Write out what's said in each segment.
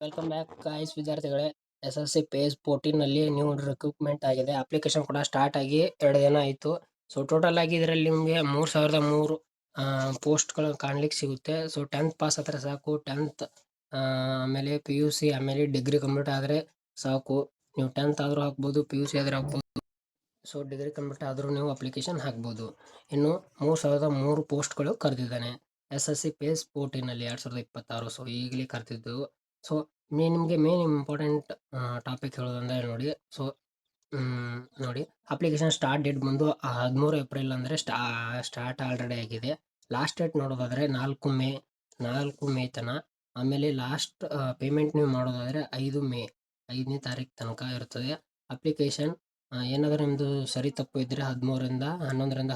Welcome back guys ವಿದ್ಯಾರ್ಥಿಗಳೇ. SSC page 14 ನಲ್ಲಿ new recruitment ಆಗಿದೆ. ಅಪ್ಲಿಕೇಶನ್ ಕೂಡ ಸ್ಟಾರ್ಟ್ ಆಗಿ 2 ದಿನ ಆಯಿತು. ಸೊ ಟೋಟಲ್ ಆಗಿ ಇದರಲ್ಲಿ ನಿಮಗೆ 3003 ಪೋಸ್ಟ್ಗಳು ಕಾಣ್ಲಿಕ್ಕೆ ಸಿಗುತ್ತೆ. ಸೊ 10th ಪಾಸ್ ಆದರೆ ಸಾಕು. 10th ಆಮೇಲೆ PUC ಆಮೇಲೆ ಡಿಗ್ರಿ ಕಂಪ್ಲೀಟ್ ಆದರೆ ಸಾಕು. ನೀವು 10th ಆದರೂ ಹಾಕ್ಬೋದು, PUC ಆದರೂ ಹಾಕ್ಬೋದು. ಸೊ ಡಿಗ್ರಿ ಕಂಪ್ಲೀಟ್ ಆದರೂ ನೀವು ಅಪ್ಲಿಕೇಶನ್ ಹಾಕ್ಬೋದು. ಇನ್ನು 3003 ಪೋಸ್ಟ್ಗಳು ಕರೆದಿದ್ದಾನೆ SSC ಪೇಜ್ 14 ನಲ್ಲಿ 2026. ಸೊ ಈಗಲೇ ಕರೆದಿದ್ದು. ಸೊ ನಿಮಗೆ ಮೇನ್ ಇಂಪಾರ್ಟೆಂಟ್ ಟಾಪಿಕ್ ಹೇಳೋದಂದ್ರೆ ನೋಡಿ. ಸೊ ನೋಡಿ, ಅಪ್ಲಿಕೇಶನ್ ಸ್ಟಾರ್ಟ್ ಡೇಟ್ ಬಂದು 13 ಏಪ್ರಿಲ್ ಅಂದರೆ ಸ್ಟಾರ್ಟ್ ಆಲ್ರೆಡಿ ಆಗಿದೆ. ಲಾಸ್ಟ್ ಡೇಟ್ ನೋಡೋದಾದ್ರೆ 4 ಮೇ ತನ. ಆಮೇಲೆ ಲಾಸ್ಟ್ ಪೇಮೆಂಟ್ ನೀವು ಮಾಡೋದಾದ್ರೆ 5ನೇ ತಾರೀಕು ತನಕ ಇರ್ತದೆ. ಅಪ್ಲಿಕೇಶನ್ ಏನಾದರೂ ನಿಮ್ಮದು ಸರಿ ತಪ್ಪು ಇದ್ದರೆ 11ರಿಂದ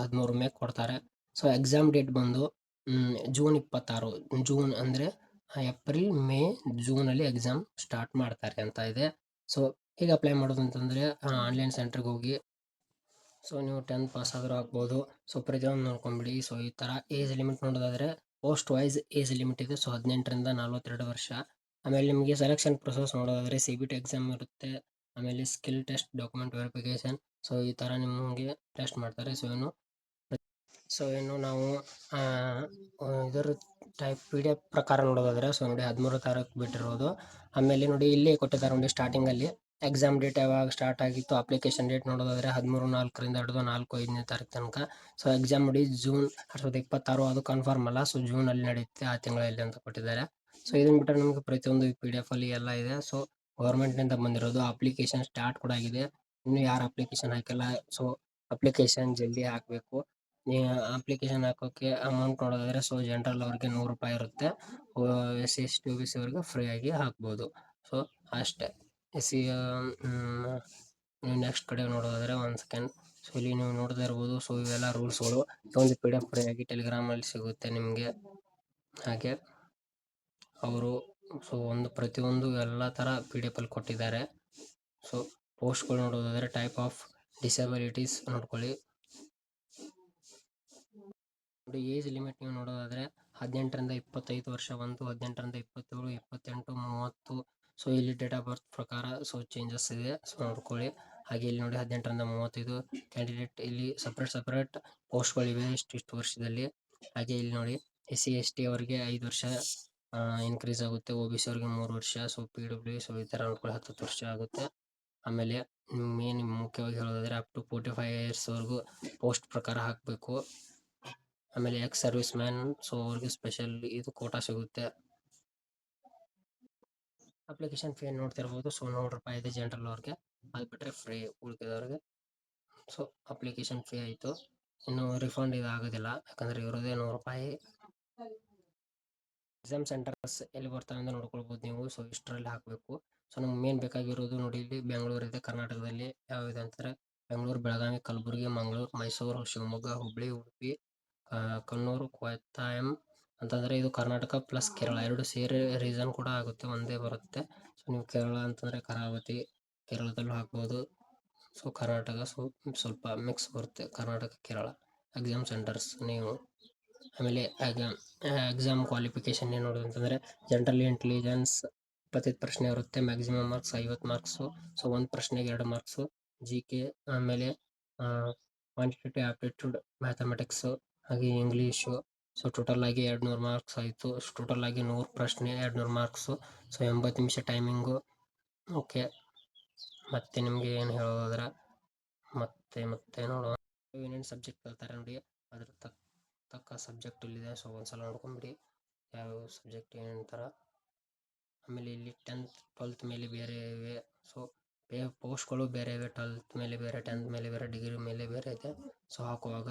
13 ಮೇ ಕೊಡ್ತಾರೆ. ಸೊ ಎಕ್ಸಾಮ್ ಡೇಟ್ ಬಂದು ಜೂನ್ 26. ಜೂನ್ ಅಂದರೆ ಏಪ್ರಿಲ್, ಮೇ, ಜೂನಲ್ಲಿ ಎಕ್ಸಾಮ್ ಸ್ಟಾರ್ಟ್ ಮಾಡ್ತಾರೆ ಅಂತ ಇದೆ. ಸೊ ಹೇಗೆ ಅಪ್ಲೈ ಮಾಡೋದು ಅಂತಂದರೆ ಆನ್ಲೈನ್ ಸೆಂಟ್ರಿಗೆ ಹೋಗಿ. ಸೊ ನೀವು 10th ಪಾಸ್ ಆದರೂ ಹಾಕ್ಬೋದು. ಸೊ ಪ್ರತಿಯೊಂದು ನೋಡ್ಕೊಂಬಿಡಿ. ಸೊ ಈ ಥರ ಏಜ್ ಲಿಮಿಟ್ ನೋಡೋದಾದರೆ ಪೋಸ್ಟ್ ವೈಸ್ ಏಜ್ ಲಿಮಿಟ್ ಇದೆ. ಸೊ 18ರಿಂದ 42 ವರ್ಷ. ಆಮೇಲೆ ನಿಮಗೆ ಸೆಲೆಕ್ಷನ್ ಪ್ರೊಸೆಸ್ ನೋಡೋದಾದರೆ CBT ಎಕ್ಸಾಮ್ ಇರುತ್ತೆ. ಆಮೇಲೆ skill test, document verification. So ಈ ಥರ ನಿಮಗೆ ಟೆಸ್ಟ್ ಮಾಡ್ತಾರೆ. ಸೊ ಇನ್ನು ನಾವು ಇದರ ಟೈಪ್ PDF ಪ್ರಕಾರ ನೋಡೋದಾದರೆ, ಸೊ ನೋಡಿ 13 ತಾರೀಕು ಬಿಟ್ಟಿರೋದು. ಆಮೇಲೆ ನೋಡಿ ಇಲ್ಲಿ ಕೊಟ್ಟಿದ್ದಾರೆ ನೋಡಿ ಸ್ಟಾರ್ಟಿಂಗಲ್ಲಿ ಎಕ್ಸಾಮ್ ಡೇಟ್ ಯಾವಾಗ ಸ್ಟಾರ್ಟ್ ಆಗಿತ್ತು. ಅಪ್ಲಿಕೇಶನ್ ಡೇಟ್ ನೋಡೋದಾದರೆ 13/4ರಿಂದ ಹಿಡಿದು 4/5ನೇ ತಾರೀಕು ತನಕ. ಸೊ ಎಕ್ಸಾಮ್ ನೋಡಿ ಜೂನ್ 2026. ಅದು ಕನ್ಫರ್ಮ್ ಅಲ್ಲ. ಸೊ ಜೂನಲ್ಲಿ ನಡೆಯುತ್ತೆ ಆ ತಿಂಗಳಲ್ಲಿ ಅಂತ ಕೊಟ್ಟಿದ್ದಾರೆ. ಸೊ ಇದನ್ನು ಬಿಟ್ಟರೆ ನಿಮಗೆ ಪ್ರತಿಯೊಂದು PDF ಅಲ್ಲಿ ಎಲ್ಲ ಇದೆ. ಸೊ ಗೌರ್ಮೆಂಟ್ನಿಂದ ಬಂದಿರೋದು. ಅಪ್ಲಿಕೇಶನ್ ಸ್ಟಾರ್ಟ್ ಕೂಡ ಆಗಿದೆ. ಇನ್ನು ಯಾರು ಅಪ್ಲಿಕೇಶನ್ ಹಾಕಿಲ್ಲ, ಸೊ ಅಪ್ಲಿಕೇಶನ್ ಜಲ್ದಿ ಹಾಕಬೇಕು. ಅಪ್ಲಿಕೇಶನ್ ಹಾಕೋಕ್ಕೆ ಅಮೌಂಟ್ ನೋಡೋದಾದರೆ, ಸೊ ಜನರಲ್ ಅವ್ರಿಗೆ 100 ರೂಪಾಯಿ ಇರುತ್ತೆ. SC/ST OBC ಅವ್ರಿಗೆ ಫ್ರೀ ಆಗಿ ಹಾಕ್ಬೋದು. ಸೊ ಅಷ್ಟೇ. ನೆಕ್ಸ್ಟ್ ಕಡೆ ನೋಡೋದಾದರೆ ಒಂದು ಸೆಕೆಂಡ್. ಸೊ ಇಲ್ಲಿ ನೀವು ನೋಡ್ತಾ ಇರ್ಬೋದು. ಸೊ ಇವೆಲ್ಲ ರೂಲ್ಸ್ಗಳು. ಒಂದು PDF ಫ್ರೀ ಆಗಿ ಟೆಲಿಗ್ರಾಮಲ್ಲಿ ಸಿಗುತ್ತೆ ನಿಮಗೆ. ಹಾಗೆ ಅವರು ಪ್ರತಿಯೊಂದು ಎಲ್ಲ ಥರ PDF ಅಲ್ಲಿ ಕೊಟ್ಟಿದ್ದಾರೆ. ಸೊ ಪೋಸ್ಟ್ಗಳು ನೋಡೋದಾದರೆ ಟೈಪ್ ಆಫ್ ಡಿಸೆಬಿಲಿಟೀಸ್ ನೋಡ್ಕೊಳ್ಳಿ. ನೋಡಿ ಏಜ್ ಲಿಮಿಟ್ ನೀವು ನೋಡೋದಾದರೆ 18ರಿಂದ 25 ವರ್ಷ ಬಂತು. 18ರಿಂದ 27, 28, 30. ಸೊ ಇಲ್ಲಿ ಡೇಟ್ ಆಫ್ ಬರ್ತ್ ಪ್ರಕಾರ ಸೊ ಚೇಂಜಸ್ ಇದೆ. ಸೊ ನೋಡ್ಕೊಳ್ಳಿ. ಹಾಗೆ ಇಲ್ಲಿ ನೋಡಿ 18ರಿಂದ 35 ಕ್ಯಾಂಡಿಡೇಟ್. ಇಲ್ಲಿ ಸಪ್ರೇಟ್ ಪೋಸ್ಟ್ಗಳಿವೆ ಇಷ್ಟು ವರ್ಷದಲ್ಲಿ. ಹಾಗೆ ಇಲ್ಲಿ ನೋಡಿ SC/ST ಅವರಿಗೆ 5 ವರ್ಷ ಇನ್ಕ್ರೀಸ್ ಆಗುತ್ತೆ. OBC ಅವ್ರಿಗೆ 3 ವರ್ಷ. ಸೊ PWD ಸೊ ಈ ಥರ ನೋಡ್ಕೊಳ್ಳಿ 10 ವರ್ಷ ಆಗುತ್ತೆ. ಆಮೇಲೆ ಮೇನ್ ಮುಖ್ಯವಾಗಿ ಹೇಳೋದಾದರೆ ಅಪ್ ಟು 45 ಇಯರ್ಸ್ ವರೆಗೂ ಪೋಸ್ಟ್ ಪ್ರಕಾರ ಹಾಕಬೇಕು. ಆಮೇಲೆ ಎಕ್ಸ್ ಸರ್ವಿಸ್ ಮ್ಯಾನ್, ಸೊ ಅವ್ರಿಗೆ ಸ್ಪೆಷಲ್ ಇದು ಕೋಟಾ ಸಿಗುತ್ತೆ. ಅಪ್ಲಿಕೇಶನ್ ಫೀ ನೋಡ್ತಿರ್ಬೋದು. ಸೊ 100 ರೂಪಾಯಿ ಇದೆ ಜನರಲ್ ಅವ್ರಿಗೆ. ಅದು ಬಿಟ್ಟರೆ ಫ್ರೀ ಉಳಿದವ್ರಿಗೆ. ಸೊ ಅಪ್ಲಿಕೇಶನ್ ಫೀ ಆಯಿತು. ಇನ್ನು ರಿಫಂಡ್ ಇದು ಆಗೋದಿಲ್ಲ, ಯಾಕಂದರೆ ಇರೋದೇ 100 ರೂಪಾಯಿ. ಎಕ್ಸಾಮ್ ಸೆಂಟರ್ಸ್ ಎಲ್ಲಿ ಬರ್ತಾವೆ ಅಂತ ನೋಡ್ಕೊಳ್ಬೋದು ನೀವು. ಸೊ ಇಷ್ಟರಲ್ಲಿ ಹಾಕಬೇಕು. ಸೊ ನಮ್ಗೆ ಮೇನ್ ಬೇಕಾಗಿರೋದು ನೋಡಿ, ಇಲ್ಲಿ ಬೆಂಗಳೂರು ಇದೆ. ಕರ್ನಾಟಕದಲ್ಲಿ ಯಾವಿದೆ ಅಂತಾರೆ ಬೆಂಗಳೂರು, ಬೆಳಗಾವಿ, ಕಲಬುರಗಿ, ಮಂಗಳೂರು, ಮೈಸೂರು, ಶಿವಮೊಗ್ಗ, ಹುಬ್ಬಳ್ಳಿ, ಉಡುಪಿ, ಕಣ್ಣೂರು, ಕೊಯತ್ತಾಯಂ ಅಂತಂದರೆ ಇದು ಕರ್ನಾಟಕ ಪ್ಲಸ್ ಕೇರಳ 2 ಸೇರಿ ರೀಸನ್ ಕೂಡ ಆಗುತ್ತೆ, ಒಂದೇ ಬರುತ್ತೆ. ಸೊ ನೀವು ಕೇರಳ ಅಂತಂದರೆ ಕರಾವತಿ, ಕೇರಳದಲ್ಲೂ ಹಾಕ್ಬೋದು. ಸೊ ಕರ್ನಾಟಕ ಸ್ವಲ್ಪ ಮಿಕ್ಸ್ ಬರುತ್ತೆ, ಕರ್ನಾಟಕ ಕೇರಳ ಎಕ್ಸಾಮ್ ಸೆಂಟರ್ಸ್ ನೀವು. ಆಮೇಲೆ ಎಕ್ಸಾಮ್ ಕ್ವಾಲಿಫಿಕೇಷನ್ ಏನು ನೋಡೋದು ಅಂತಂದರೆ ಜನರಲ್ ಇಂಟೆಲಿಜೆನ್ಸ್ 25 ಪ್ರಶ್ನೆ ಇರುತ್ತೆ. Maximum marks 50 marks. ಸೊ ಒಂದು ಪ್ರಶ್ನೆಗೆ 2 ಮಾರ್ಕ್ಸು. GK, ಆಮೇಲೆ ಕ್ವಾಂಟಿಟೇಟಿವ್ ಆಪ್ಟಿಟ್ಯೂಡ್, ಮ್ಯಾಥಮೆಟಿಕ್ಸು, ಹಾಗೆ ಇಂಗ್ಲೀಷು. ಸೊ ಟೋಟಲ್ ಆಗಿ 200 ಮಾರ್ಕ್ಸ್ ಆಯಿತು. ಟೋಟಲ್ ಆಗಿ 100 ಪ್ರಶ್ನೆ, 200 ಮಾರ್ಕ್ಸು. ಸೊ 80 ನಿಮಿಷ ಟೈಮಿಂಗು. ಓಕೆ, ಮತ್ತೆ ನಿಮಗೆ ಏನು ಹೇಳೋದಾದ್ರೆ ಮತ್ತೆ ನೋಡೋಣ. ಏನೇನು ಸಬ್ಜೆಕ್ಟ್ ಕಲ್ತಾರೆ ನೋಡಿ, ಅದ್ರ ತಕ್ಕ ಸಬ್ಜೆಕ್ಟ್ ಇಲ್ಲಿದೆ. ಸೊ ಒಂದ್ಸಲ ನೋಡ್ಕೊಂಬಿಡಿ ಯಾವ್ಯಾವ ಸಬ್ಜೆಕ್ಟ್ ಏನೇನು ಥರ. ಆಮೇಲೆ ಇಲ್ಲಿ 10th 12th ಮೇಲೆ ಬೇರೆ ಇವೆ. ಸೊ ಪೋಸ್ಟ್ಗಳು ಬೇರೆ ಇವೆ. 12th ಮೇಲೆ ಬೇರೆ, 10th ಮೇಲೆ ಬೇರೆ, ಡಿಗ್ರಿ ಮೇಲೆ ಬೇರೆ ಇದೆ. ಸೊ ಹಾಕುವಾಗ